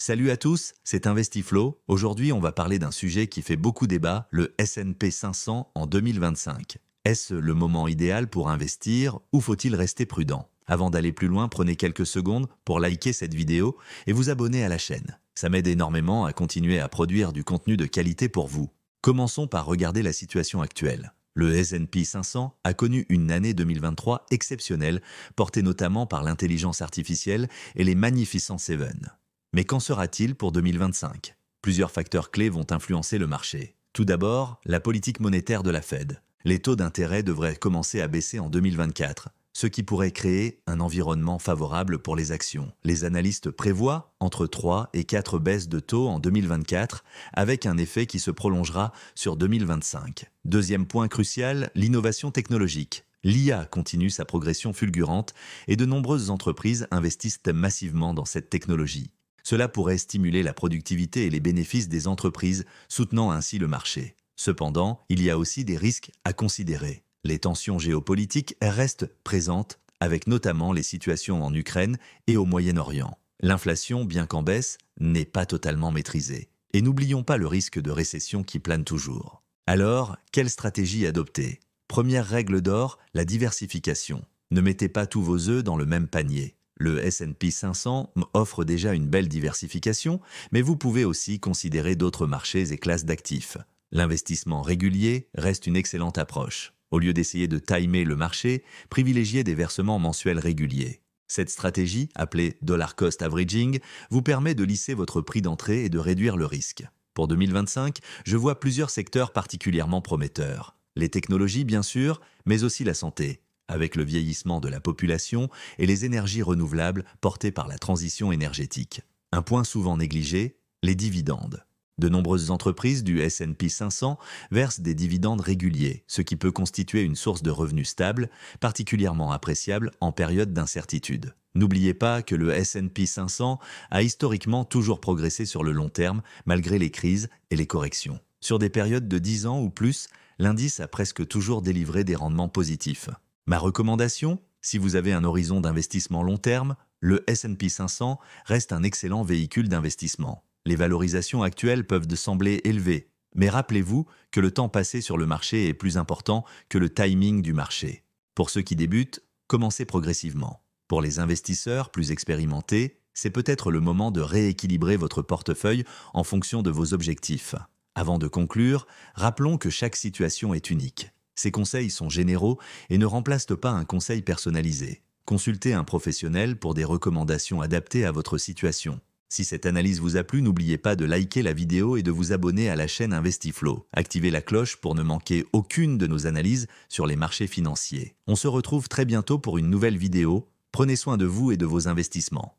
Salut à tous, c'est InvestiFlow. Aujourd'hui, on va parler d'un sujet qui fait beaucoup débat, le S&P 500 en 2025. Est-ce le moment idéal pour investir ou faut-il rester prudent? Avant d'aller plus loin, prenez quelques secondes pour liker cette vidéo et vous abonner à la chaîne. Ça m'aide énormément à continuer à produire du contenu de qualité pour vous. Commençons par regarder la situation actuelle. Le S&P 500 a connu une année 2023 exceptionnelle, portée notamment par l'intelligence artificielle et les Magnificent Seven. Mais qu'en sera-t-il pour 2025? Plusieurs facteurs clés vont influencer le marché. Tout d'abord, la politique monétaire de la Fed. Les taux d'intérêt devraient commencer à baisser en 2024, ce qui pourrait créer un environnement favorable pour les actions. Les analystes prévoient entre 3 et 4 baisses de taux en 2024, avec un effet qui se prolongera sur 2025. Deuxième point crucial, l'innovation technologique. L'IA continue sa progression fulgurante et de nombreuses entreprises investissent massivement dans cette technologie. Cela pourrait stimuler la productivité et les bénéfices des entreprises, soutenant ainsi le marché. Cependant, il y a aussi des risques à considérer. Les tensions géopolitiques restent présentes, avec notamment les situations en Ukraine et au Moyen-Orient. L'inflation, bien qu'en baisse, n'est pas totalement maîtrisée. Et n'oublions pas le risque de récession qui plane toujours. Alors, quelle stratégie adopter? Première règle d'or, la diversification. Ne mettez pas tous vos œufs dans le même panier. Le S&P 500 offre déjà une belle diversification, mais vous pouvez aussi considérer d'autres marchés et classes d'actifs. L'investissement régulier reste une excellente approche. Au lieu d'essayer de timer le marché, privilégiez des versements mensuels réguliers. Cette stratégie, appelée Dollar Cost Averaging, vous permet de lisser votre prix d'entrée et de réduire le risque. Pour 2025, je vois plusieurs secteurs particulièrement prometteurs. Les technologies, bien sûr, mais aussi la santé, avec le vieillissement de la population et les énergies renouvelables portées par la transition énergétique. Un point souvent négligé, les dividendes. De nombreuses entreprises du S&P 500 versent des dividendes réguliers, ce qui peut constituer une source de revenus stable, particulièrement appréciable en période d'incertitude. N'oubliez pas que le S&P 500 a historiquement toujours progressé sur le long terme, malgré les crises et les corrections. Sur des périodes de 10 ans ou plus, l'indice a presque toujours délivré des rendements positifs. Ma recommandation, si vous avez un horizon d'investissement long terme, le S&P 500 reste un excellent véhicule d'investissement. Les valorisations actuelles peuvent sembler élevées, mais rappelez-vous que le temps passé sur le marché est plus important que le timing du marché. Pour ceux qui débutent, commencez progressivement. Pour les investisseurs plus expérimentés, c'est peut-être le moment de rééquilibrer votre portefeuille en fonction de vos objectifs. Avant de conclure, rappelons que chaque situation est unique. Ces conseils sont généraux et ne remplacent pas un conseil personnalisé. Consultez un professionnel pour des recommandations adaptées à votre situation. Si cette analyse vous a plu, n'oubliez pas de liker la vidéo et de vous abonner à la chaîne InvestiFlow. Activez la cloche pour ne manquer aucune de nos analyses sur les marchés financiers. On se retrouve très bientôt pour une nouvelle vidéo. Prenez soin de vous et de vos investissements.